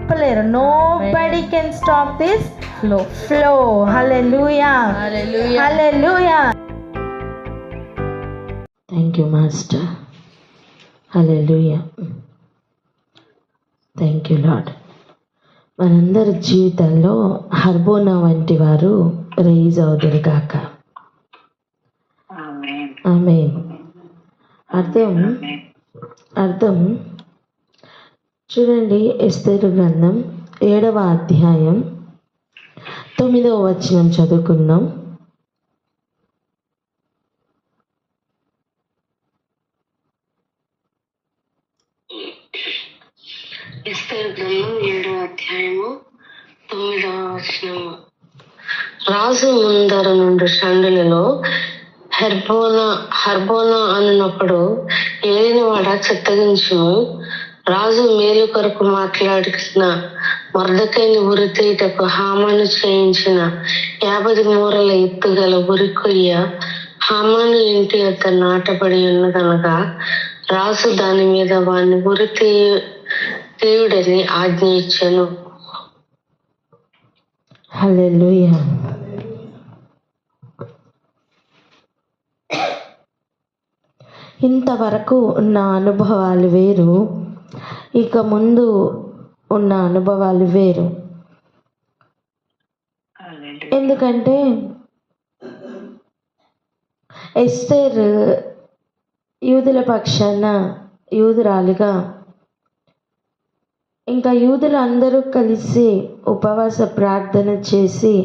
ఆపలేరు. Nobody can stop this flow. Hallelujah, hallelujah. Thank you master. Hallelujah. Thank you lord. మనందరి జీవితాల్లో హర్బోనా వంటి వారు రైజ్ అవుదురు గాక. ఆమేన్. అర్థం చూడండి, ఎస్తేరు గ్రంథం 7వ అధ్యాయం 9వ వచనం చదువుకుందాం. ఎస్తేరు గ్రంథం 7వ అధ్యాయము 9వ వచనము. రాజు ముందర నుండి షండులలో హర్బోనా అన్నప్పుడు ఏలినవాడ చిత్తగించుము. రాజు మేలు కొరకు మాట్లాడుతున్న మొర్దెకైని ఉరితీటకు హామాను చేయించిన 50 మూరల ఎత్తుగల ఉరికొయ్య హామాను ఇంటి యొక్క నాటబడి ఉన్నదనగా రాజు దాని మీద వాణ్ణి ఉరి తీయుడని ఆజ్ఞ ఇచ్చెను. హల్లెలూయా. ఇంతవరకు ఉన్న అనుభవాలు వేరు, ఇక ముందు ఉన్న అనుభవాలు వేరు. ఎందుకంటే ఎస్తేర్ యూదుల పక్షాన యూదురాలిగా, ఇంకా యూదులు అందరూ కలిసి ఉపవాస ప్రార్థన చేసి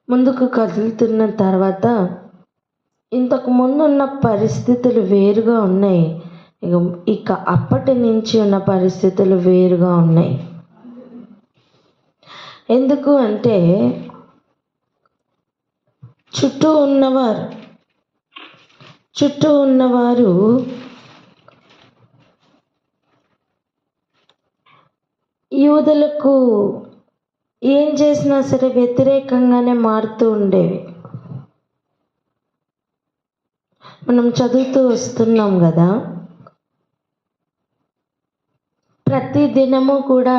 ముందుకు కదులుతున్న తర్వాత ఇంతకు ముందు ఉన్న పరిస్థితులు వేరుగా ఉన్నాయి. ఇక అప్పటి నుంచి ఉన్న పరిస్థితులు వేరుగా ఉన్నాయి. ఎందుకు అంటే చుట్టూ ఉన్నవారు యూదులకు ఏం చేసినా సరే వ్యతిరేకంగానే మారుతూ ఉండేవి. మనం చదువుతూ వస్తున్నాం కదా, ప్రతి దినము కూడా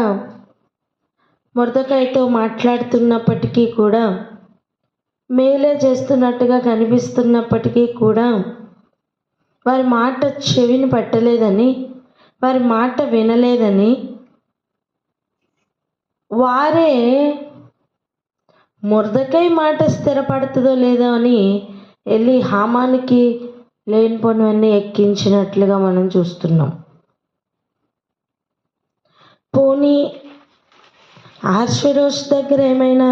మొర్దెకైతో మాట్లాడుతున్నప్పటికీ కూడా, మేలే చేస్తున్నట్టుగా కనిపిస్తున్నప్పటికీ కూడా వారి మాట చెవిని పట్టలేదని, వారి మాట వినలేదని, వారే మొర్దెకై మాట స్థిరపడుతుందో లేదో అని వెళ్ళి హామానికి లేనిపోనివన్నీ ఎక్కించినట్లుగా మనం చూస్తున్నాం. పోనీ అహష్వేరోషు దగ్గర ఏమైనా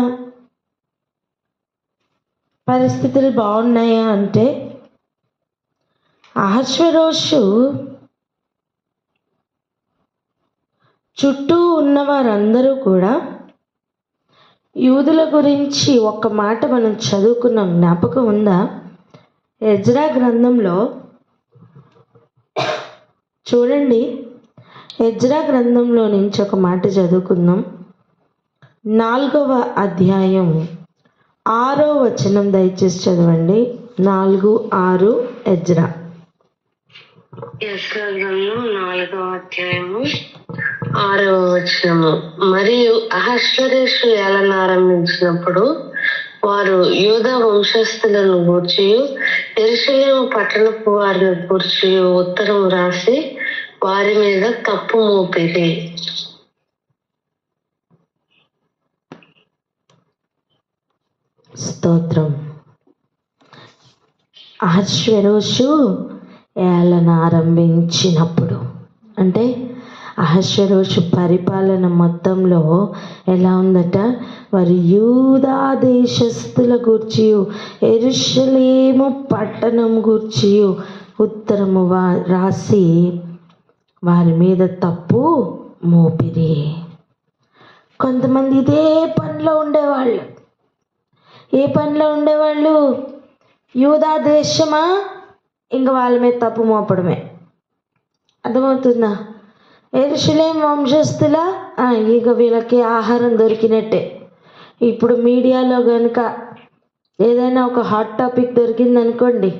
పరిస్థితులు బాగున్నాయా అంటే, అహష్వేరోషు చుట్టూ ఉన్నవారందరూ కూడా యూదుల గురించి ఒక్క మాట మనం చదువుకున్నాం, జ్ఞాపకం ఉందా? ఎజ్రా గ్రంథంలో చూడండి, ఎజ్రా గ్రంథంలో నుంచి ఒక మాట చదువుకుందాం. 4వ అధ్యాయం 6వ వచనం దయచేసి చదవండి. 4:6 ఎజ్రా. ఎజ్రా గ్రంథం 4వ అధ్యాయము 6వ వచనము. మరియు అహష్వేరోషు ఏలన ఆరంభించినప్పుడు వారు యూదా వంశస్థులను గూర్చియు యెరూషలేము పట్టణపు వారిని గూర్చియు ఉత్తరం రాసి వారి మీద తప్పు మోపిరి. స్తోత్రం. అహష్వేరోషు ఏలన ఆరంభించినప్పుడు అంటే అహష్వేరోషు పరిపాలన మొత్తంలో ఎలా ఉందట? వారి యూదా దేశస్థుల గూర్చియు యెరూషలేము పట్టణం గూర్చియు ఉత్తరము రాసి వారి మీద తప్పు మోపిరి. కొంతమంది ఇదే పనిలో ఉండేవాళ్ళు. ఏ పనిలో ఉండేవాళ్ళు? యూదా దేశమా, ఇంక వాళ్ళ మీద తప్పు మోపడమే. అర్థమవుతుందా? యెరూషలేము వంశస్థుల ఇక వీళ్ళకి ఆహారం దొరికినట్టే. ఇప్పుడు మీడియాలో కనుక ఏదైనా ఒక హాట్ టాపిక్ దొరికిందనుకోండి,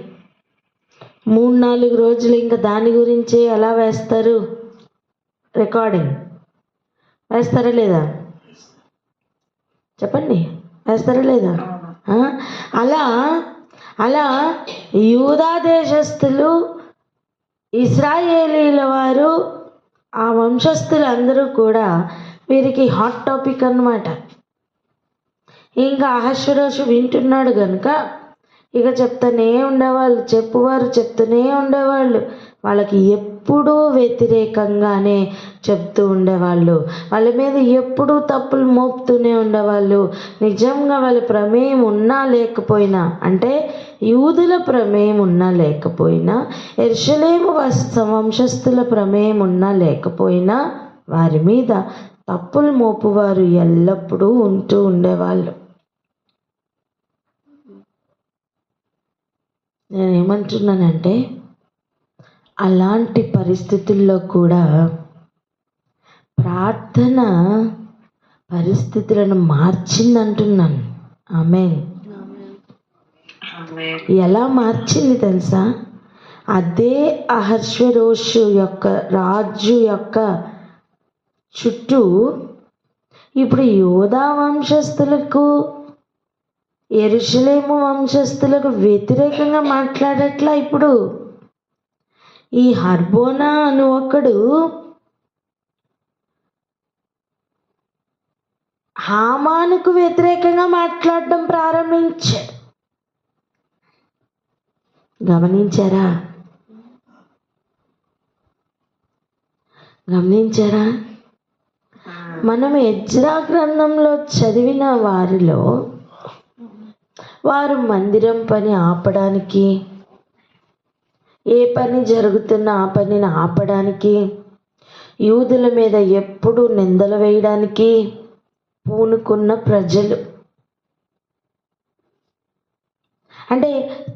3-4 రోజులు ఇంకా దాని గురించే ఎలా వేస్తారు రికార్డింగ్. వేస్తారా లేదా? చెప్పండి, వేస్తారా లేదా? ఆ? అలా అలా యూదా దేశస్థులు, ఇశ్రాయేలీల వారు, ఆ వంశస్థులందరూ కూడా వీరికి హాట్ టాపిక్ అన్నమాట. ఇంకా అహష్వేరోషు వింటున్నాడు కనుక ఇక చెప్తూనే ఉండేవాళ్ళు, చెప్పువారు చెప్తూనే ఉండేవాళ్ళు. వాళ్ళకి ఎప్పుడూ వ్యతిరేకంగానే చెప్తూ ఉండేవాళ్ళు, వాళ్ళ మీద ఎప్పుడూ తప్పులు మోపుతూనే ఉండేవాళ్ళు. నిజంగా వాళ్ళ ప్రమేయం ఉన్నా లేకపోయినా, అంటే యూదుల ప్రమేయం ఉన్నా లేకపోయినా, యెరూషలేము వంశస్థుల ప్రమేయం ఉన్నా లేకపోయినా వారి మీద తప్పులు మోపువారు ఎల్లప్పుడూ ఉంటూ ఉండేవాళ్ళు. నేనేమంటున్నానంటే, అలాంటి పరిస్థితుల్లో కూడా ప్రార్థన పరిస్థితులను మార్చిందంటున్నాను. ఆమేన్. ఎలా మార్చింది తెలుసా? అదే అహష్వేరోషు యొక్క రాజు యొక్క చుట్టూ ఇప్పుడు యూదా వంశస్థులకు, యెరూషలేము వంశస్థులకు వ్యతిరేకంగా మాట్లాడట్లా. ఇప్పుడు ఈ హర్బోనా అను ఒకడు హామానుకు వ్యతిరేకంగా మాట్లాడడం ప్రారంభించాడు. గమనించారా? మనం ఎజ్రా గ్రంథంలో చదివిన వారిలో వారు మందిరం పని ఆపడానికి, ఏ పని జరుగుతున్నా ఆ పనిని ఆపడానికి, యూదుల మీద ఎప్పుడు నిందలు వేయడానికి పూనుకున్న ప్రజలు. అంటే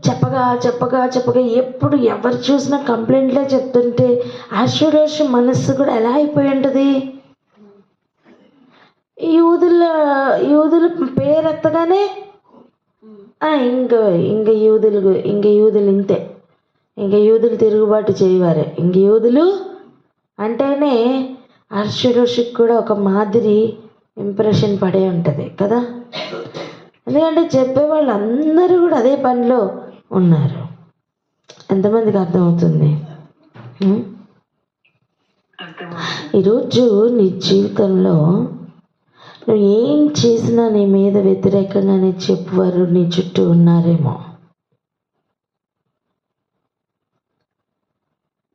చెప్పగా చెప్పగా చెప్పగా ఎప్పుడు ఎవరు చూసినా కంప్లైంట్లే చెప్తుంటే అహష్వేరోషు మనస్సు కూడా ఎలా అయిపోయి ఉంటుంది? యూదుల పేరెత్తగానే ఇంక యూదులు ఇంతే, ఇంక యూదులు తిరుగుబాటు చేయవారే, ఇంక యూదులు అంటేనే అహష్వేరోషుకి కూడా ఒక మాదిరి ఇంప్రెషన్ పడే ఉంటుంది కదా. ఎందుకంటే చెప్పేవాళ్ళు అందరూ కూడా అదే పనిలో ఉన్నారు. ఎంతమందికి అర్థమవుతుంది? ఈరోజు నీ జీవితంలో నువ్వు ఏం చేసినా నీ మీద వ్యతిరేకంగానే చెప్పువారు నీ చుట్టూ ఉన్నారేమో.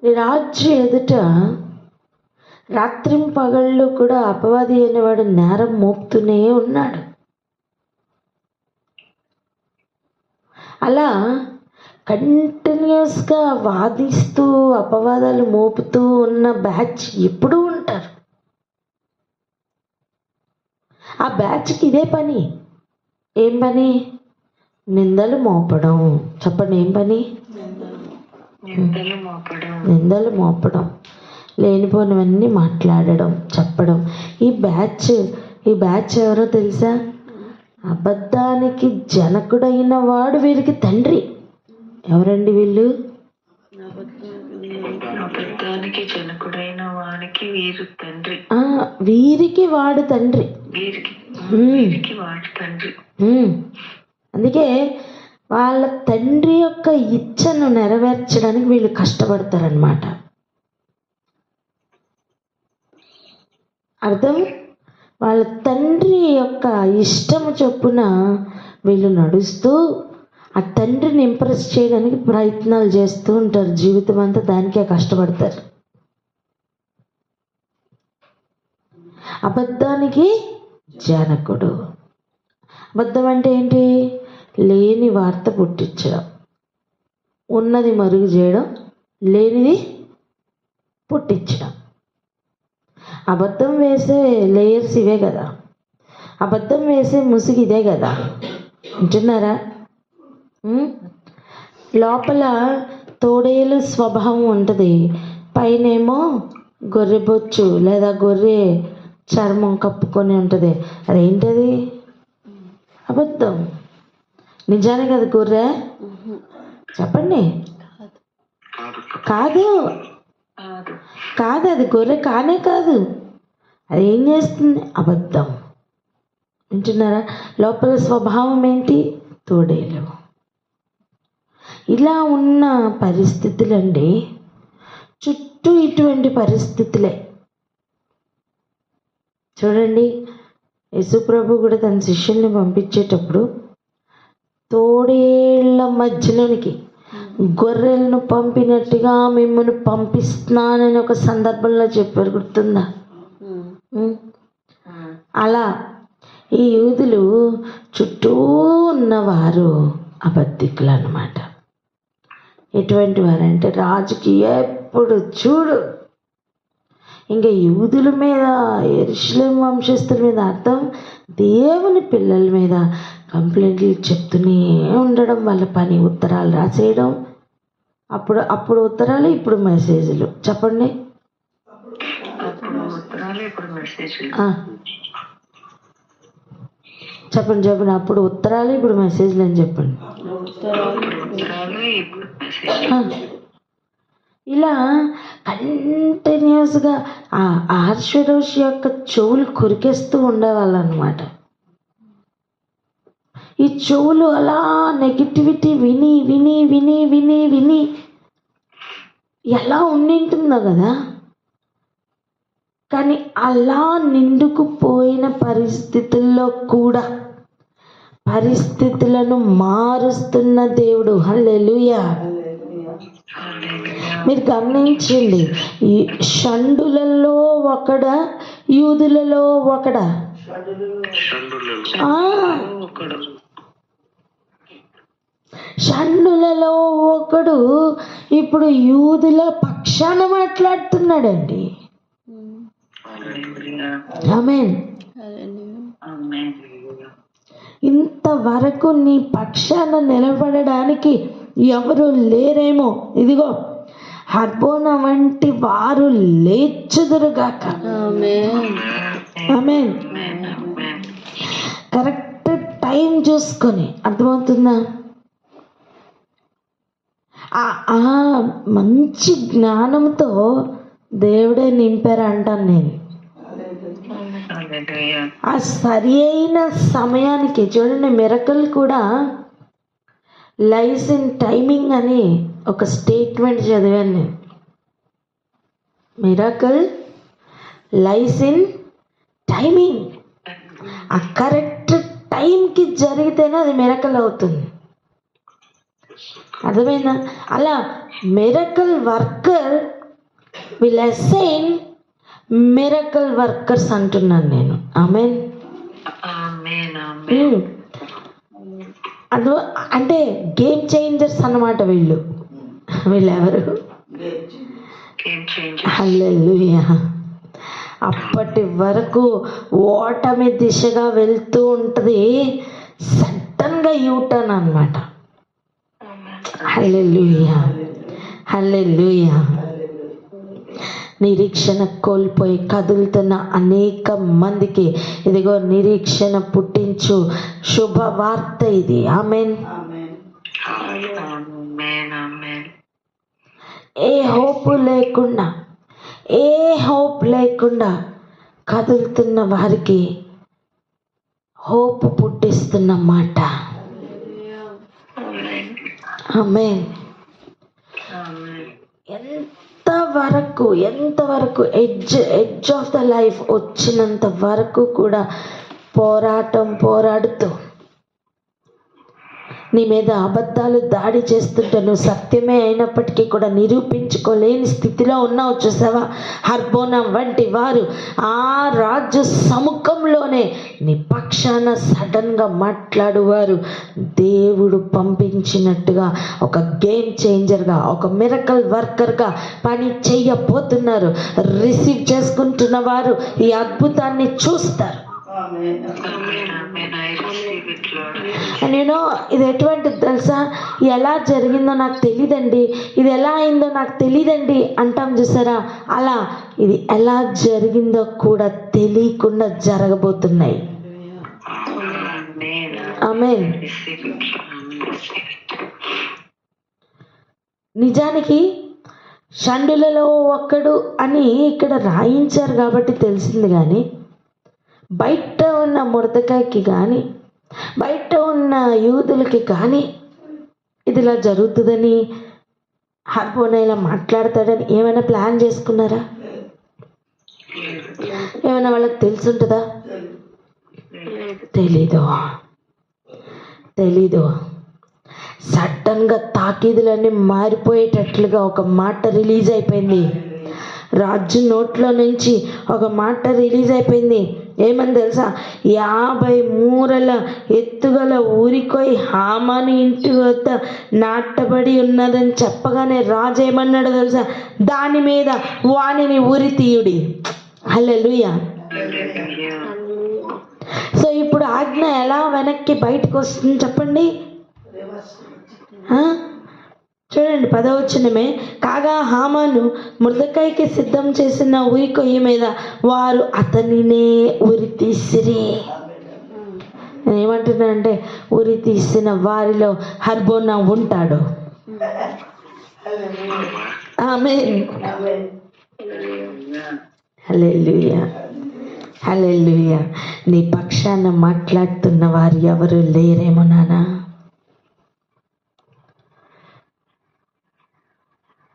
నీ రాజు ఎదుట రాత్రింపగళ్ళు కూడా అపవాది అనేవాడు నేరం మోపుతూనే ఉన్నాడు. అలా కంటిన్యూస్గా వాదిస్తూ అపవాదాలు మోపుతూ ఉన్న బ్యాచ్ ఎప్పుడూ ఉంటారు. ఆ బ్యాచ్కి ఇదే పని. ఏం పని? నిందలు మోపడం. చెప్పండి, ఏం పని? నిందలు మోపడం, లేనిపోనివన్నీ మాట్లాడడం, చెప్పడం. ఈ బ్యాచ్ ఎవరో తెలుసా? అబద్ధానికి జనకుడైన వాడు వీరికి తండ్రి. ఎవరండి వీళ్ళు? అబద్ధానికి జనకుడైన వానికి వీరు తండ్రి. వీరికి వాడు తండ్రి. అందుకే వాళ్ళ తండ్రి యొక్క ఇచ్చను నెరవేర్చడానికి వీళ్ళు కష్టపడతారనమాట. అర్థం? వాళ్ళ తండ్రి యొక్క ఇష్టము చొప్పున వీళ్ళు నడుస్తూ ఆ తండ్రిని ఇంప్రెస్ చేయడానికి ప్రయత్నాలు చేస్తూ ఉంటారు. జీవితం అంతా దానికే కష్టపడతారు. అబద్ధానికి జనకుడు. అబద్ధం అంటే ఏంటి? లేని వార్త పుట్టించడం, ఉన్నది మరుగు చేయడం, లేనిది పుట్టించడం. అబద్ధం వేసే లేయర్స్ ఇవే కదా, అబద్ధం వేసే ముసుగు ఇదే కదా. వింటున్నారా? లోపల తోడేలు స్వభావం ఉంటుంది, పైనేమో గొర్రె బొచ్చు లేదా గొర్రె చర్మం కప్పుకొని ఉంటుంది. అదేంటది? అబద్ధం. నిజానికి అది గొర్రె? చెప్పండి. కాదు, అది గొర్రె కానే కాదు. అది ఏం చేస్తుంది? అబద్ధం. వింటున్నారా? లోపల స్వభావం ఏంటి? తోడేలు. ఇలా ఉన్న పరిస్థితులండి, చుట్టూ ఇటువంటి పరిస్థితులే. చూడండి, యేసుప్రభు కూడా తన శిష్యుల్ని పంపించేటప్పుడు తోడేళ్ల మధ్యలోనికి గొర్రెలను పంపినట్టుగా మిమ్మల్ని పంపిస్తున్నానని ఒక సందర్భంలో చెప్పారు, గుర్తుందా? అలా ఈ యూదులు చుట్టూ ఉన్నవారు అబద్ధికులు అన్నమాట. ఎటువంటి వారంటే రాజుకి ఎప్పుడు చూడు ఇంకా యూదుల మీద, యెరూషలేము వంశస్థుల మీద, అర్థం దేవుని పిల్లల మీద కంప్లైంట్లు చెప్తూనే ఉండడం వాళ్ళ పని. ఉత్తరాలు రాసేయడం, అప్పుడు ఉత్తరాలు, ఇప్పుడు మెసేజ్లు. చెప్పండి. చెప్పండి. అప్పుడు ఉత్తరాలు, ఇప్పుడు మెసేజ్లు అని చెప్పండి. ఇలా కంటిన్యూస్గా ఆ ఆర్షరోషి యొక్క చెవులు కొరికేస్తూ ఉండేవాళ్ళు అనమాట. ఈ చెవులు అలా నెగిటివిటీ విని విని విని విని విని ఎలా ఉండింటుందో కదా. కానీ అలా నిండుకుపోయిన పరిస్థితుల్లో కూడా పరిస్థితులను మారుస్తున్న దేవుడు. హల్లెలూయా. మీరు గమనించండి, ఈ షండులలో ఒకడా, యూదులలో ఒకడా? షండులలో ఒకడు ఇప్పుడు యూదుల పక్షాన మాట్లాడుతున్నాడండి. ఆమేన్. ఇంతవరకు నీ పక్షాన నిలబడడానికి ఎవరు లేరేమో, ఇదిగో హర్బోన వంటి వారు లేచుదురుగాక. ఆమేన్. కరెక్ట్ టైం చూసుకొని, అర్థమవుతుందా? ఆ మంచి జ్ఞానంతో దేవుడే నింపారు అంటాను నేను. ఆ సరి అయిన సమయానికి చూడండి, మిరకల్ కూడా లైస్ ఇన్ టైమింగ్ అని ఒక స్టేట్మెంట్ చదివాను నేను. Miracle lies in timing. ఆ కరెక్ట్ టైంకి జరిగితేనే అది మిరకల్ అవుతుంది. అర్థమైందా? అలా miracle worker will assign miracle workers అంటున్నాను నేను. ఆమేన్. అంటే గేమ్ చేంజర్స్ అన్నమాట వీళ్ళు. వీళ్ళెవరు? హల్లెలూయా. అప్పటి వరకు ఓటమి దిశగా వెళ్తూ ఉంటుంది, సడన్గా యూటర్న్ అన్నమాట. హల్లెలూయా. హల్లెలూయా. నిరీక్షణ కోల్పోయి కదులుతున్న అనేక మందికి ఇదిగో నిరీక్షణ పుట్టించు శుభవార్త ఇది. ఆమేన్. ఏ హోప్ లేకుండా కదులుతున్న వారికి హోప్ పుట్టిస్తున్న మాట. ఆమేన్. ఎంతవరకు ఎడ్జ్ ఆఫ్ ద లైఫ్ వచ్చినంత వరకు కూడా పోరాడుతూ నీ మీద అబద్ధాలు దాడి చేస్తుంటే నువ్వు సత్యమే అయినప్పటికీ కూడా నిరూపించుకోలేని స్థితిలో ఉన్నావు. చూసావా? హర్బోనం వంటి వారు ఆ రాజు సముఖంలోనే నీ పక్షాన సడన్గా మాట్లాడువారు దేవుడు పంపించినట్టుగా ఒక గేమ్ చేంజర్గా, ఒక మిరకల్ వర్కర్గా పని చెయ్యబోతున్నారు. రిసీవ్ చేసుకుంటున్న వారు ఈ అద్భుతాన్ని చూస్తారు. నేను ఇది ఎటువంటిది తెలుసా? ఎలా జరిగిందో నాకు తెలియదండి, ఇది ఎలా అయిందో నాకు తెలియదండి అంటాం చూసారా? అలా ఇది ఎలా జరిగిందో కూడా తెలియకుండా జరగబోతున్నాయి. ఆమేన్. నిజానికి షండులలో ఒక్కడు అని ఇక్కడ రాయించారు కాబట్టి తెలిసింది. కానీ బయట ఉన్న మొర్దెకాయికి కానీ బయట ఉన్న యూదులకి కానీ ఇది ఇలా జరుగుతుందని, హర్బోనా ఇలా మాట్లాడతాడని ఏమైనా ప్లాన్ చేసుకున్నారా? ఏమైనా వాళ్ళకి తెలుసుంటుందా? తెలీదు. సడన్గా తాకీదులన్నీ మారిపోయేటట్లుగా ఒక మాట రిలీజ్ అయిపోయింది. రాజు నోట్లో నుంచి ఒక మాట రిలీజ్ అయిపోయింది. ఏమని తెలుసా? 50 మూరల ఎత్తుగల ఊరికోయి హామాను ఇంటి వద్ద నాటబడి ఉన్నదని చెప్పగానే రాజు ఏమన్నాడో తెలుసా? దాని మీద వానిని ఉరి తీయుడి. హల్లెలూయా. సో ఇప్పుడు ఆజ్ఞ ఎలా వెనక్కి బయటకు వస్తుంది చెప్పండి. చూడండి 10వ వచనమే. కాగా హామాను మొర్దెకాయికి సిద్ధం చేసిన ఉరి కొయ్య మీద వారు అతనినే ఉరి తీసిరి. నేను ఏమంటున్నానంటే ఉరి తీసిన వారిలో హర్బోనా ఉంటాడు. ఆమేన్. హల్లెలూయా, హల్లెలూయా. నీ పక్షాన మాట్లాడుతున్న వారు ఎవరు లేరేమో నాన్న.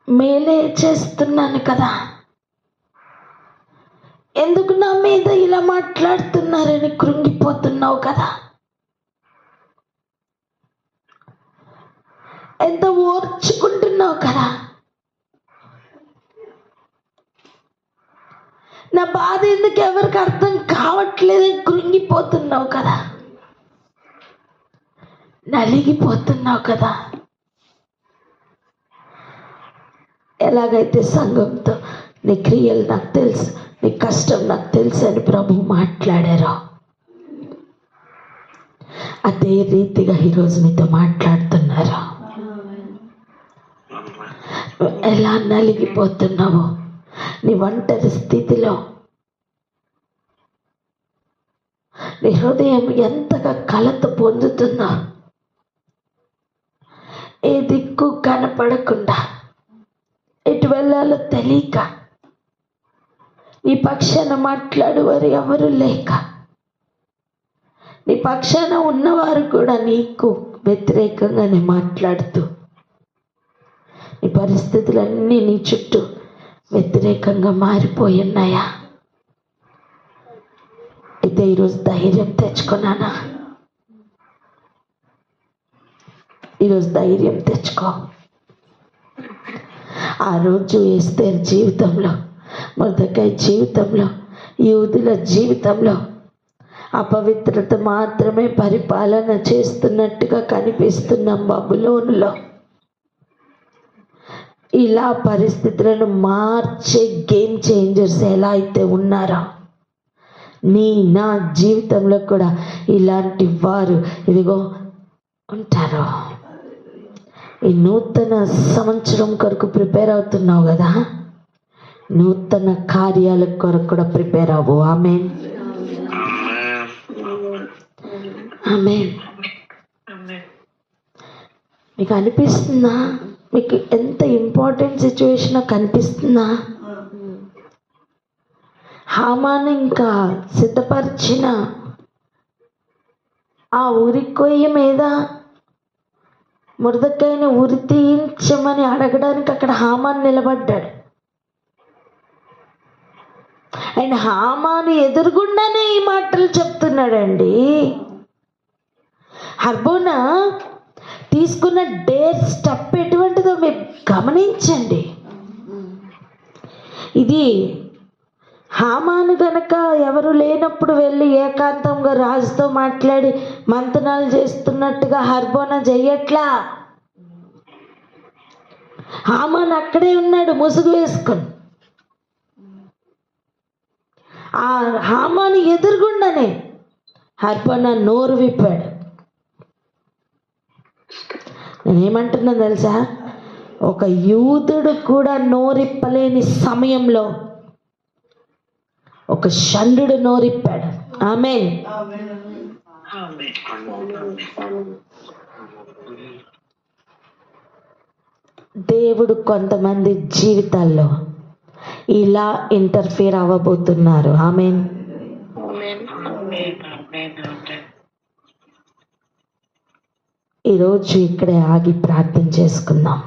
మేలే చేస్తున్నాను కదా, ఎందుకు నా మీద ఇలా మాట్లాడుతున్నారని కృంగిపోతున్నావు కదా. ఎంత ఓర్చుకుంటున్నావు కదా. నా బాధ ఎందుకు ఎవరికి అర్థం కావట్లేదని కృంగిపోతున్నావు కదా, నలిగిపోతున్నావు కదా. ఎలాగైతే సంఘంతో నీ క్రియలు నాకు తెలుసు, నీ కష్టం నాకు తెలుసు అని ప్రభు మాట్లాడారో అదే రీతిగా ఈరోజు నీతో మాట్లాడుతున్నారు. ఎలా నలిగిపోతున్నావో, నీ ఒంటరి స్థితిలో నీ హృదయం ఎంతగా కలత పొందుతుందో, ఏ దిక్కు కనపడకుండా ఎటు వెళ్ళాలో తెలియక, నీ పక్షాన మాట్లాడేవారు ఎవరు లేక, నీ పక్షాన ఉన్నవారు కూడా నీకు వ్యతిరేకంగానే మాట్లాడుతూ, నీ పరిస్థితులన్నీ నీ చుట్టూ వ్యతిరేకంగా మారిపోయి ఉన్నాయా? అయితే ఈరోజు ధైర్యం తెచ్చుకున్నానా? ఈరోజు ధైర్యం తెచ్చుకో. ఆ రోజు ఎస్తేర్ జీవితంలో, మొర్దెకాయి జీవితంలో, యూదుల జీవితంలో అపవిత్రత మాత్రమే పరిపాలన చేస్తున్నట్టుగా కనిపిస్తున్నాం బబులోనులో. ఇలా పరిస్థితులను మార్చే గేమ్ చేంజర్స్ ఎలా అయితే ఉన్నారో, నా జీవితంలో కూడా ఇలాంటి వారు ఇదిగో ఉంటారు. ఈ నూతన సంవత్సరం కొరకు ప్రిపేర్ అవుతున్నావు కదా, నూతన కార్యాల కొరకు కూడా ప్రిపేర్ అవ్వు. ఆమేన్, ఆమేన్. మీకు అనిపిస్తుందా? మీకు ఎంత ఇంపార్టెంట్ సిచ్యువేషన్ కనిపిస్తుందా? హామాను ఇంకా సిద్ధపరిచిన ఆ ఉరి కొయ్య మీద మొర్దెకాయిని ఉరి తీయించమని అడగడానికి అక్కడ హామాను నిలబడ్డాడు. అండ్ హామాను ఎదురుగుండానే ఈ మాటలు చెప్తున్నాడండి. హర్బోనా తీసుకున్న డేర్ స్టెప్ ఎటువంటిదో మీరు గమనించండి. ఇది హామాను గనక ఎవరు లేనప్పుడు వెళ్ళి ఏకాంతంగా రాజుతో మాట్లాడి మంతనాలు చేస్తున్నట్టుగా హర్బోనా చెయ్యట్లా. హామాను అక్కడే ఉన్నాడు ముసుగు వేసుకొని. ఆ హామాను ఎదురుగుండానే హర్బోనా నోరు విప్పాడు. నేనేమంటున్నా తెలుసా? ఒక యూదుడు కూడా నోరిప్పలేని సమయంలో ఒక షండు నోరిప్పాడు. ఆమేన్. దేవుడు కొంతమంది జీవితాల్లో ఇలా ఇంటర్ఫియర్ అవ్వబోతున్నారు. ఆమేన్. ఈరోజు ఇక్కడే ఆగి ప్రార్థన చేసుకుందాం.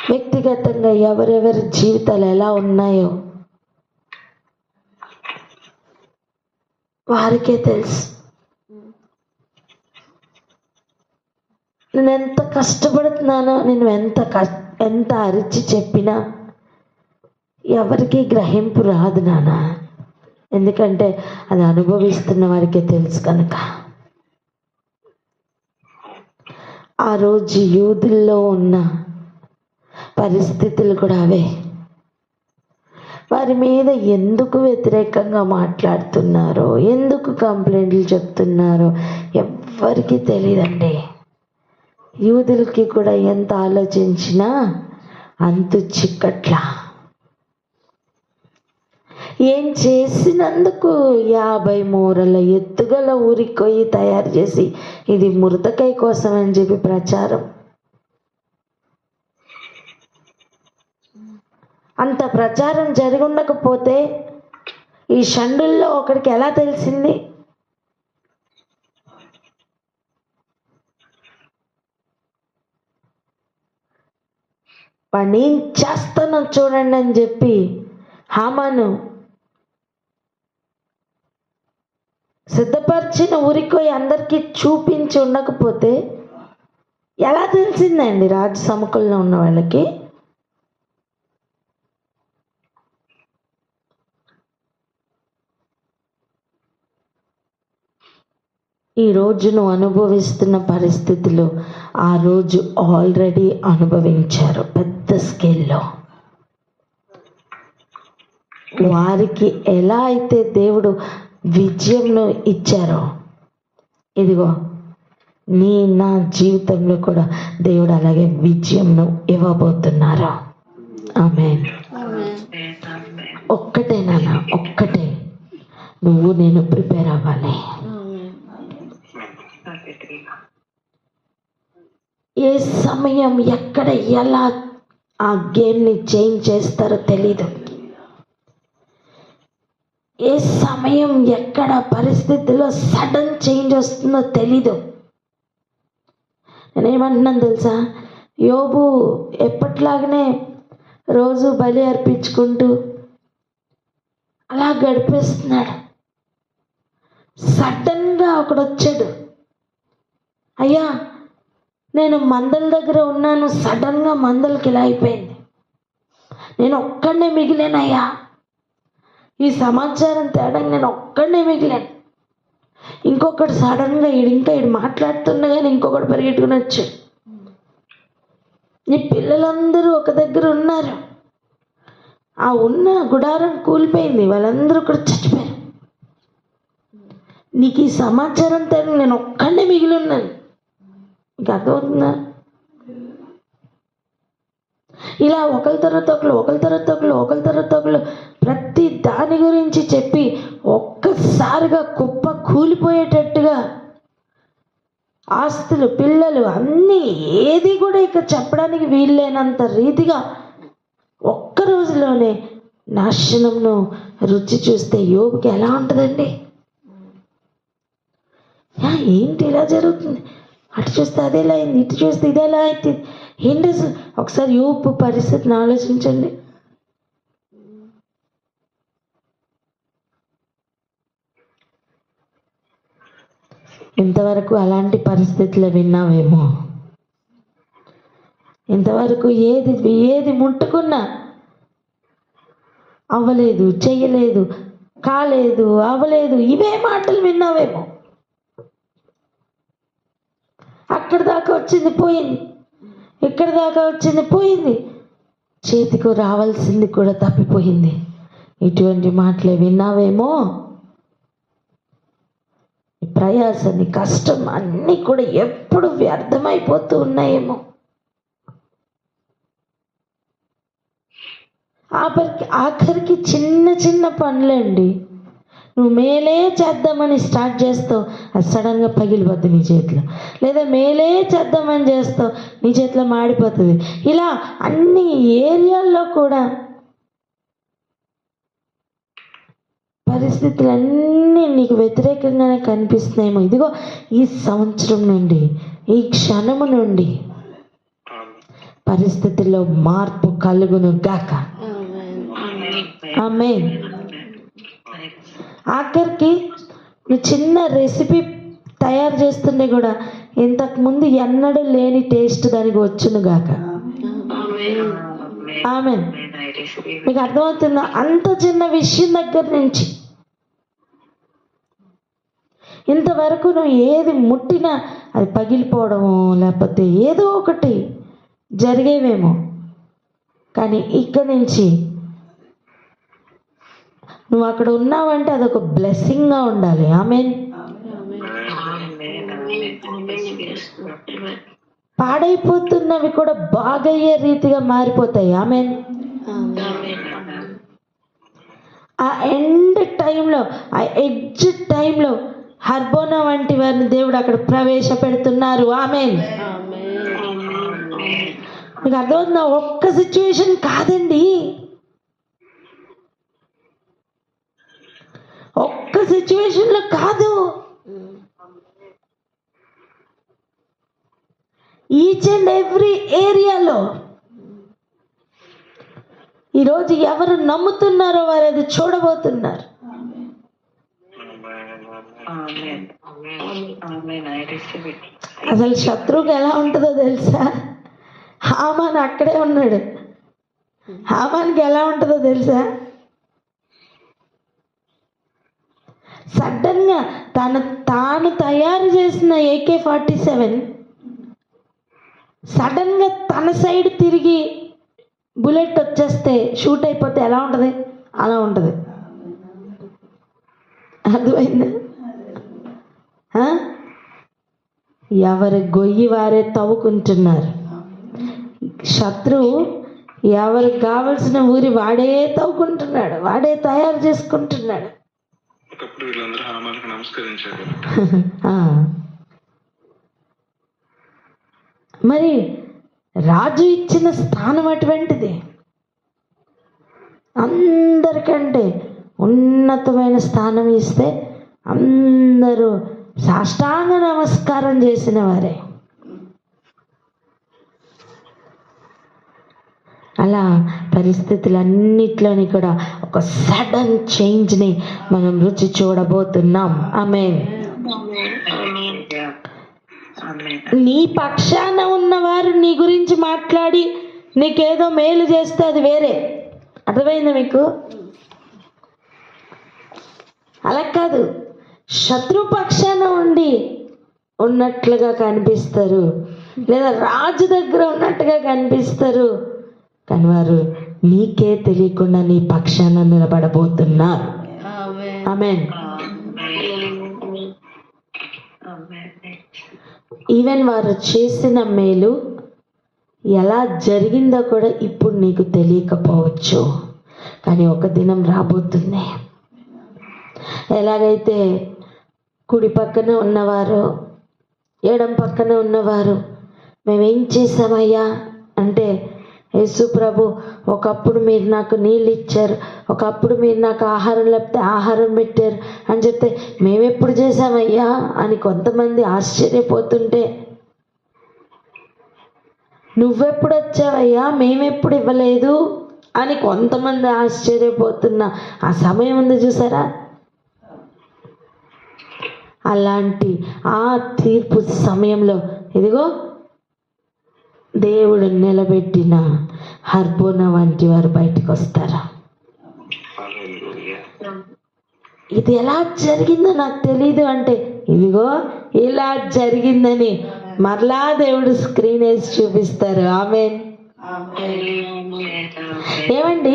వ్యక్తిగతంగా ఎవరెవరి జీవితాలు ఎలా ఉన్నాయో వారికే తెలుసు. నేను ఎంత కష్టపడుతున్నానో, నేను ఎంత అరిచి చెప్పినా ఎవరికి గ్రహింపు రాదు నాన్న. ఎందుకంటే అది అనుభవిస్తున్న వారికే తెలుసు కనుక. ఆ రోజు యూదుల్లో ఉన్న పరిస్థితులు కూడా అవే. వారి మీద ఎందుకు వ్యతిరేకంగా మాట్లాడుతున్నారో, ఎందుకు కంప్లైంట్లు చెప్తున్నారో ఎవ్వరికీ తెలియదండి. యూదులకి కూడా ఎంత ఆలోచించినా అంతు చిక్కట్లా. ఏం చేసినందుకు 50 మూరల ఎత్తుగల ఊరికొయ్యి తయారు చేసి ఇది మురదకై కోసం అని చెప్పి ప్రచారం. అంత ప్రచారం జరిగి ఉండకపోతే ఈ షండుల్లో ఒకడికి ఎలా తెలిసింది? వాడిని ఏం చేస్తానో చూడండి అని చెప్పి హామాను సిద్ధపరిచిన ఊరికోయి అందరికీ చూపించి ఉండకపోతే ఎలా తెలిసిందండి రాజు సముఖంలో ఉన్న వాళ్ళకి? ఈరోజు నువ్వు అనుభవిస్తున్న పరిస్థితులు ఆ రోజు ఆల్రెడీ అనుభవించారు పెద్ద స్కేల్లో. వారికి ఎలా అయితే దేవుడు విజయంను ఇచ్చారో, ఇదిగో నా జీవితంలో కూడా దేవుడు అలాగే విజయంను ఇవ్వబోతున్నారు. ఆమేన్. ఒక్కటే నాన్న, ఒక్కటే, నువ్వు నేను ప్రిపేర్ అవ్వాలి. ఏ సమయం ఎక్కడ ఎలా ఆ గేమ్ని చేంజ్ చేస్తారో తెలీదు. ఏ సమయం ఎక్కడ పరిస్థితిలో సడన్ చేంజ్ వస్తుందో తెలీదు. నేనేమంటున్నాను తెలుసా? యోబు ఎప్పట్లాగనే రోజు బలి అర్పించుకుంటూ అలా గడిపేస్తున్నాడు. సడన్గా ఒకడు వచ్చాడు, అయ్యా నేను మందల దగ్గర ఉన్నాను, సడన్గా మందలకి ఇలా అయిపోయింది, నేను ఒక్కడనే మిగిలేనయ్యా, ఈ సమాచారం తేడా నేను ఒక్కడనే మిగిలాను. ఇంకొకటి సడన్గా ఈడు మాట్లాడుతుండగానే ఇంకొకటి పరిగెట్టుకుని వచ్చాడు, నీ పిల్లలందరూ ఒక దగ్గర ఉన్నారు, ఆ ఉన్న గుడారం కూలిపోయింది, వాళ్ళందరూ కూడా చచ్చిపోయారు, నీకు ఈ సమాచారం తేడా నేను ఒక్కడనే మిగిలి ఉన్నాను. నీకు అర్థమవుతుందా? ఇలా ఒకరి తర్వాత ఒకరు ప్రతి దాని గురించి చెప్పి ఒక్కసారిగా కుప్ప కూలిపోయేటట్టుగా ఆస్తులు, పిల్లలు అన్నీ ఏది కూడా ఇక చెప్పడానికి వీల్లేనంత రీతిగా ఒక్క రోజులోనే నాశనంను రుచి చూస్తే యోబుకి ఎలా ఉంటుందండి? ఏంటి ఇలా జరుగుతుంది, అటు చూస్తే అదేలా అయింది, ఇటు చూస్తే ఇదేలా అయింది, ఏంటి అసలు? ఒకసారి యోబు పరిస్థితిని ఆలోచించండి. ఇంతవరకు అలాంటి పరిస్థితులు విన్నావేమో. ఇంతవరకు ఏది ముట్టుకున్నా అవ్వలేదు, చెయ్యలేదు, కాలేదు, అవ్వలేదు, ఇవే మాటలు విన్నావేమో. అక్కడి దాకా వచ్చింది పోయింది, ఇక్కడి దాకా వచ్చింది పోయింది, చేతికి రావాల్సింది కూడా తప్పిపోయింది. ఇటువంటి మాటలే విన్నావేమో. ప్రయాస, నీ కష్టం అన్నీ కూడా ఎప్పుడు వ్యర్థమైపోతూ ఉన్నాయేమో. ఆఖరికి చిన్న చిన్న పనులండి, నువ్వు మేలే చేద్దామని స్టార్ట్ చేస్తావు, అది సడన్గా పగిలిపోద్ది నీ చేతిలో. లేదా మేలే చేద్దామని చేస్తావు, నీ చేతిలో మాడిపోతుంది. ఇలా అన్ని ఏరియాల్లో కూడా పరిస్థితులన్నీ నీకు వ్యతిరేకంగానే కనిపిస్తున్నాయేమో. ఇదిగో ఈ సంవత్సరం నుండి, ఈ క్షణము నుండి పరిస్థితుల్లో మార్పు కలుగును గాక. ఆమేన్. ఆఖరికి నువ్వు చిన్న రెసిపీ తయారు చేస్తుండే కూడా ఇంతకుముందు ఎన్నడూ లేని టేస్ట్ దానికి వచ్చును గాక. ఆమేన్. మీకు అర్థమవుతుందా? అంత చిన్న విషయం దగ్గర నుంచి ఇంతవరకు నువ్వు ఏది ముట్టినా అది పగిలిపోవడము, లేకపోతే ఏదో ఒకటి జరిగేవేమో. కానీ ఇక్కడి నుంచి నువ్వు అక్కడ ఉన్నావంటే అదొక బ్లెస్సింగ్గా ఉండాలి. ఆమేన్. పాడైపోతున్నవి కూడా బాగయ్యే రీతిగా మారిపోతాయి. ఆమేన్. ఆ ఎండ్ టైంలో, ఆ ఎడ్జ్ టైంలో హర్బోనా వంటి వారిని దేవుడు అక్కడ ప్రవేశపెడుతున్నారు. ఆమేన్. మీకు అర్థమవుతుందా? ఒక్క సిచ్యువేషన్ కాదండి, ఒక్క సిచ్యువేషన్లో కాదు, ఈచ్ అండ్ ఎవ్రీ ఏరియాలో. ఈరోజు ఎవరు నమ్ముతున్నారో వారు అది చూడబోతున్నారు. అసలు శత్రువుకి ఎలా ఉంటుందో తెలుసా? హామాన్ అక్కడే ఉన్నాడు. హామాన్కి ఎలా ఉంటుందో తెలుసా? సడన్గా తాను తయారు చేసిన AK-47 సడన్గా తన సైడ్ తిరిగి బుల్లెట్ వచ్చేస్తే, షూట్ అయిపోతే ఎలా ఉంటుంది? అలా ఉంటుంది. అర్థమైందా? ఎవరి గొయ్యి వారే తవ్వుకుంటున్నారు. శత్రువు ఎవరికి కావలసిన ఊరి వాడే తవ్వుకుంటున్నాడు, వాడే తయారు చేసుకుంటున్నాడు. మరి రాజు ఇచ్చిన స్థానం అటువంటిది. అందరికంటే ఉన్నతమైన స్థానం ఇస్తే అందరూ సాష్టాంగ నమస్కారం చేసిన వారే. అలా పరిస్థితులన్నిట్లోని కూడా ఒక సడన్ చేంజ్ని మనం రుచి చూడబోతున్నాం. ఆమేన్. నీ పక్షాన ఉన్నవారు నీ గురించి మాట్లాడి నీకేదో మేలు చేస్తే అది వేరే. అర్థమైందా మీకు? అలా కాదు, శత్రు పక్షాన ఉండి ఉన్నట్లుగా కనిపిస్తారు, లేదా రాజు దగ్గర ఉన్నట్టుగా కనిపిస్తారు, కానీ వారు నీకే తెలియకుండా నీ పక్షాన నిలబడబోతున్నారు. ఆమేన్. ఈవెన్ వారు చేసిన మేలు ఎలా జరిగిందో కూడా ఇప్పుడు నీకు తెలియకపోవచ్చు, కానీ ఒక దినం రాబోతుంది. ఎలాగైతే కుడి పక్కన ఉన్నవారు, ఎడం పక్కన ఉన్నవారు మేమేం చేసామయ్యా అంటే, యేసు ప్రభు ఒకప్పుడు మీరు నాకు నీళ్ళు ఇచ్చారు, ఒకప్పుడు మీరు నాకు ఆహారం లేకపోతే ఆహారం పెట్టారు అని చెప్తే, మేమెప్పుడు చేసామయ్యా అని కొంతమంది ఆశ్చర్యపోతుంటే, నువ్వెప్పుడు వచ్చావయ్యా మేమెప్పుడు ఇవ్వలేదు అని కొంతమంది ఆశ్చర్యపోతున్న ఆ సమయం ఉంది చూసారా? అలాంటి ఆ తీర్పు సమయంలో ఇదిగో దేవుడు నిలబెట్టిన హర్బోనా వంటి వారు బయటకు వస్తారా? ఇది ఎలా జరిగిందో నాకు తెలీదు అంటే, ఇదిగో ఇలా జరిగిందని మరలా దేవుడు స్క్రీన్ వేసి చూపిస్తారు. ఆమేన్. ఏమండి,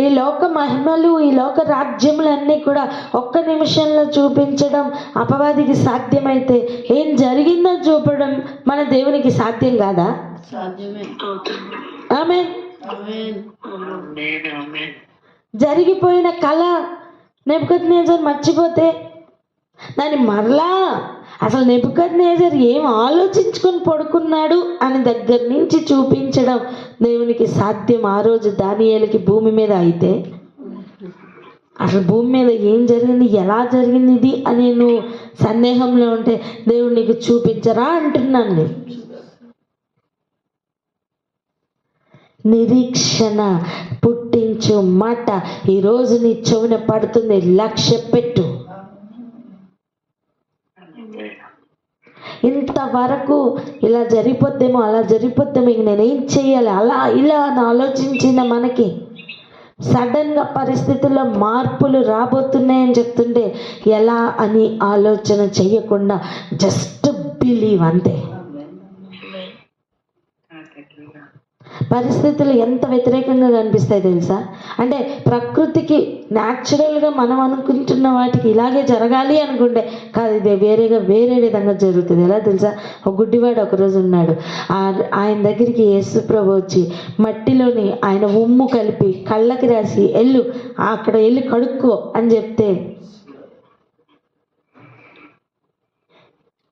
ఈ లోక మహిమలు, ఈ లోక రాజ్యములన్నీ కూడా ఒక్క నిమిషంలో చూపించడం అపవాదికి సాధ్యమైతే, ఏం జరిగిందో చూపడం మన దేవునికి సాధ్యం కాదా? ఆమేన్. జరిగిపోయిన కళ నెబుకద్నెజర్ మర్చిపోతే దాన్ని మరలా అసలు నెబుకద్నెజర్ ఏం ఆలోచించుకొని పడుకున్నాడు అని దగ్గర నుంచి చూపించడం దేవునికి సాధ్యం. ఆ రోజు దానియేలుకి భూమి మీద అయితే అసలు భూమి మీద ఏం జరిగింది, ఎలా జరిగింది ఇది అని నువ్వు సందేహంలో ఉంటే దేవుడు నీకు చూపించరా అంటున్నాను నేను. నిరీక్షణ పుట్టించు మాట ఈరోజు నీ చెవున పడుతుంది. లక్ష్య పెట్టు. ఇంతవరకు ఇలా జరిగిపోద్దేమో, అలా జరిగిపోద్దేమో, ఇంక నేనేం చెయ్యాలి, అలా ఇలా అని ఆలోచించిన మనకి సడన్గా పరిస్థితుల్లో మార్పులు రాబోతున్నాయని చెప్తుంటే ఎలా అని ఆలోచన చెయ్యకుండా జస్ట్ బిలీవ్ అంతే. పరిస్థితులు ఎంత వ్యతిరేకంగా కనిపిస్తాయి తెలుసా? అంటే ప్రకృతికి న్యాచురల్గా మనం అనుకుంటున్న వాటికి ఇలాగే జరగాలి అనుకుంటే కాదు, ఇది వేరే విధంగా జరుగుతుంది. ఎలా తెలుసా? ఒక గుడ్డివాడు ఒకరోజు ఉన్నాడు. ఆయన దగ్గరికి యేసు ప్రభు వచ్చి మట్టిలోని ఆయన ఉమ్ము కలిపి కళ్ళకి రాసి అక్కడ వెళ్ళి కడుక్కో అని చెప్తే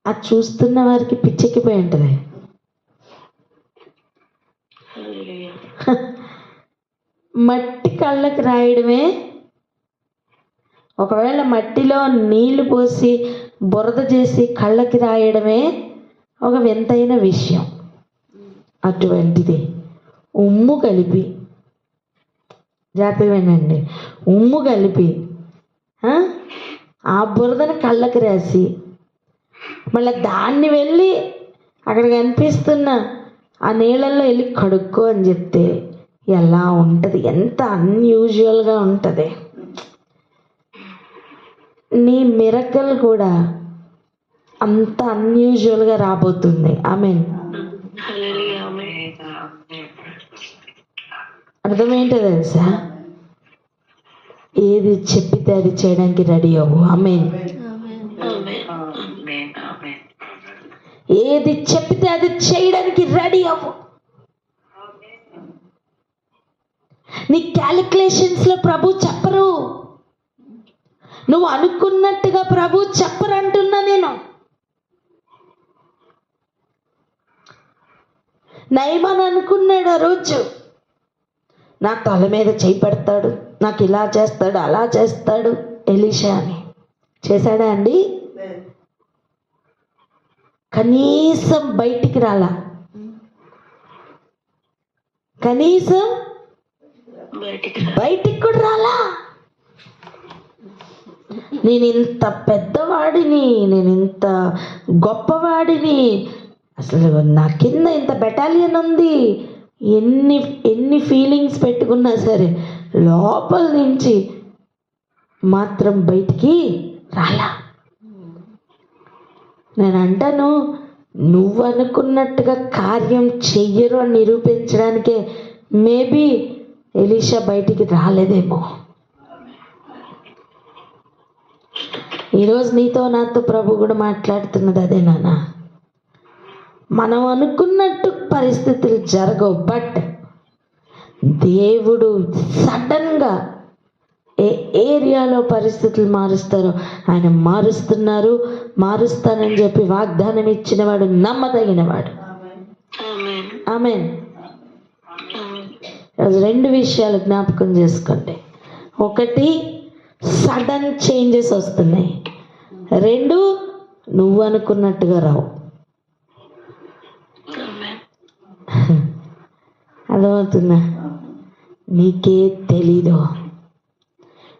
అది చూస్తున్న వారికి పిచ్చెక్కిపోయి ఉంటుంది. మట్టి కళ్ళకి రాయడమే, ఒకవేళ మట్టిలో నీళ్లు పోసి బురద చేసి కళ్ళకి రాయడమే ఒక వింతైన విషయం. అటువంటిది ఉమ్ము కలిపి, జాగ్రత్తగా వినండి, ఉమ్ము కలిపి ఆ బురదను కళ్ళకి రాసి మళ్ళీ దాన్ని వెళ్ళి అక్కడ కనిపిస్తున్న ఆ నీళ్ళల్లో వెళ్ళి కడుక్కో అని చెప్తే ఎలా ఉంటుంది? ఎంత అన్యూజువల్గా ఉంటుంది. నీ మిరకల్ కూడా అంత అన్యూజువల్గా రాబోతుంది. ఆమేన్. అర్థమేంటో తెలుసా? ఏది చెప్పితే అది చేయడానికి రెడీ అవ్వు. ఆమేన్. ఏది చెప్పితే అది చేయడానికి రెడీ అవ్వు. నీ క్యాలిక్యులేషన్స్లో ప్రభు చెప్పరు, నువ్వు అనుకున్నట్టుగా ప్రభు చెప్పరు అంటున్నా నేను. నయమాన్ అనుకున్నాడు ఆ రోజు, నా తల మీద చేయి పెడతాడు, నాకు ఇలా చేస్తాడు, అలా చేస్తాడు ఎలీషా అని. చేశాడా అండి? కనీసం బయటికి రాలా, కనీసం బయటికి కూడా రాలా. నేను ఇంత పెద్దవాడిని, నేను ఇంత గొప్పవాడిని, అసలు నా కింద ఇంత బెటాలియన్ ఉంది, ఎన్ని ఫీలింగ్స్ పెట్టుకున్నా సరే లోపల నుంచి మాత్రం బయటికి రాలా. నేను అంటాను, నువ్వు అనుకున్నట్టుగా కార్యం చెయ్యరు అని నిరూపించడానికే మేబీ ఎలీషా బయటికి రాలేదేమో. ఈరోజు నీతో నాతో ప్రభు కూడా మాట్లాడుతున్నది అదే నాన్న. మనం అనుకున్నట్టు పరిస్థితులు జరగవు, బట్ దేవుడు సడన్గా ఏ ఏరియాలో పరిస్థితులు మారుస్తారో ఆయన మారుస్తానని చెప్పి వాగ్దానం ఇచ్చినవాడు నమ్మదగినవాడు. ఆమేన్. రెండు విషయాలు జ్ఞాపకం చేసుకోండి. ఒకటి, సడన్ చేంజెస్ వస్తున్నాయి. రెండు, నువ్వు అనుకున్నట్టుగా రావు. అర్థమవుతుందా? నీకే తెలీదు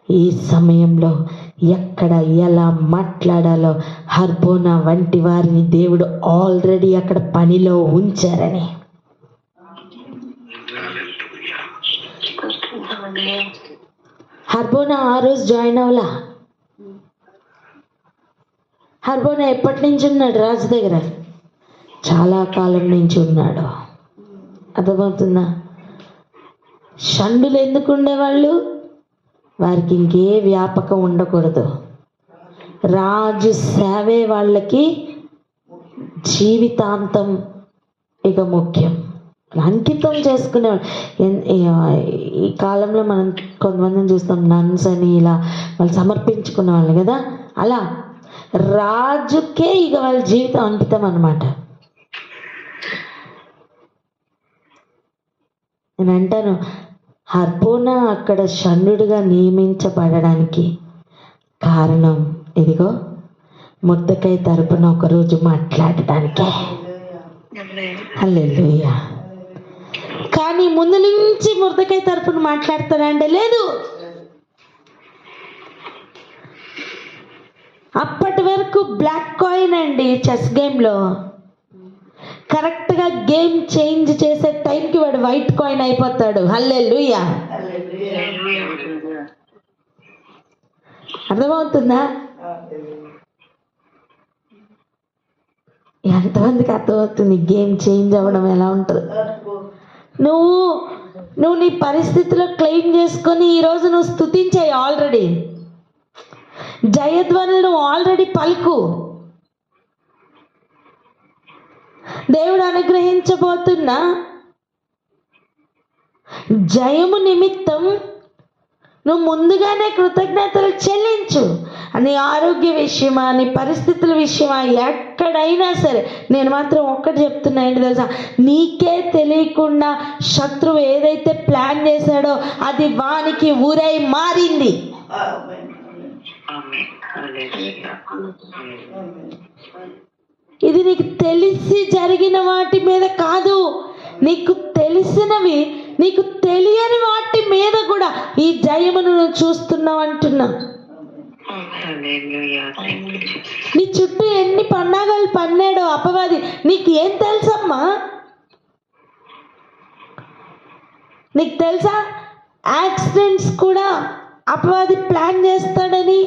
ఈ సమయంలో ఎక్కడ ఎలా మాట్లాడాలో. హర్బోనా వంటి వారిని దేవుడు ఆల్రెడీ అక్కడ పనిలో ఉంచారని. హర్బోనా ఆ రోజు జాయిన్ అవ్వలా. హర్బోనా ఎప్పటి నుంచి ఉన్నాడు రాజు దగ్గర? చాలా కాలం నుంచి ఉన్నాడు. అర్థమవుతుందా? షండులు ఎందుకు ఉండేవాళ్ళు? వారికి ఇంకే వ్యాపకం ఉండకూడదు. రాజు సేవే వాళ్ళకి జీవితాంతం ఇక ముఖ్యం. అంకితం చేసుకునేవాళ్ళు. ఈ కాలంలో మనం కొంతమందిని చూస్తాం, నన్స్ అని ఇలా వాళ్ళు సమర్పించుకునే వాళ్ళు కదా. అలా రాజుకే ఇక వాళ్ళ జీవితం అంకితం అన్నమాట. నేను అంటాను, హర్బోనా అక్కడ షండుగా నియమించబడడానికి కారణం ఇదిగో మొర్దెకై తరపున ఒకరోజు మాట్లాడటానికే. హల్లెలూయా. కానీ ముందు నుంచి మొర్దెకై తరపున మాట్లాడతాడంటే లేదు. అప్పటి వరకు బ్లాక్ కాయిన్ అండి చెస్ గేమ్లో. కరెక్ట్గా గేమ్ చేంజ్ చేసే టైంకి వాడు వైట్ కాయిన్ అయిపోతాడు. హల్లెలూయా. అర్థమవుతుందా? ఎంతమందికి అర్థమవుతుంది గేమ్ చేంజ్ అవ్వడం ఎలా ఉంటుంది? నువ్వు నీ పరిస్థితిలో క్లెయిమ్ చేసుకొని ఈరోజు నువ్వు స్తుతించాయి. ఆల్రెడీ జయధ్వనులు నువ్వు ఆల్రెడీ పలుకు. దేవుడు అనుగ్రహించబోతున్న జయము నిమిత్తం నువ్వు ముందుగానే కృతజ్ఞతలు చెల్లించు. నీ ఆరోగ్య విషయమా, నీ పరిస్థితుల విషయమా, ఎక్కడైనా సరే నేను మాత్రం ఒక్కటి చెప్తున్నా, ఏంటి తెలుసా? నీకే తెలియకుండా శత్రువు ఏదైతే ప్లాన్ చేశాడో అది వానికి ఊరై మారింది. ఇది నీకు తెలిసి జరిగిన వాటి మీద కాదు, నీకు తెలిసినవి, నీకు తెలియని వాటి మీద కూడా ఈ జయమును నువ్వు చూస్తున్నావు అంటున్నా. నీ చుట్టూ ఎన్ని పన్నాగాలు పన్నాడో అపవాది, నీకు ఏం తెలుసమ్మా? నీకు తెలుసా యాక్సిడెంట్స్ కూడా అపవాది ప్లాన్ చేస్తాడని?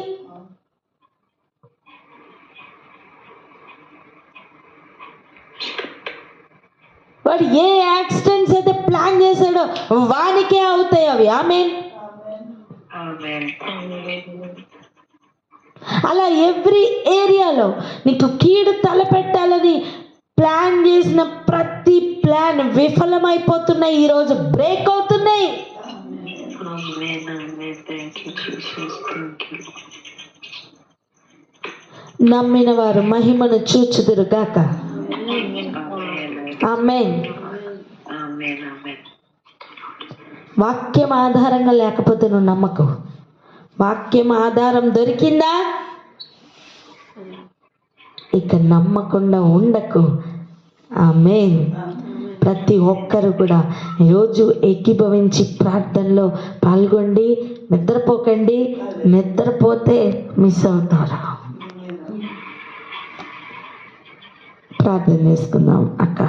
వాడు ఏ యాక్సిడెంట్స్ అయితే ప్లాన్ చేశాడో వానికే అవుతాయి అవి. ఆమేన్. అలా ఎవ్రీ ఏరియాలో నీకు కీడు తలపెట్టాలని ప్లాన్ చేసిన ప్రతి ప్లాన్ విఫలమైపోతున్నాయి, ఈరోజు బ్రేక్ అవుతున్నాయి. నమ్మిన వారు మహిమను చూచుదురు గాక. ఆమేన్. వాక్యం ఆధారంగా లేకపోతే నువ్వు నమ్మకు. వాక్యం ఆధారం దొరికిందా ఇక నమ్మకుండా ఉండకు. ఆమేన్. ప్రతి ఒక్కరు కూడా ఈరోజు ఏకీభవించి ప్రార్థనలో పాల్గొండి. నిద్రపోకండి, నిద్రపోతే మిస్ అవుతారు. ప్రార్థన చేసుకుందాం అక్క.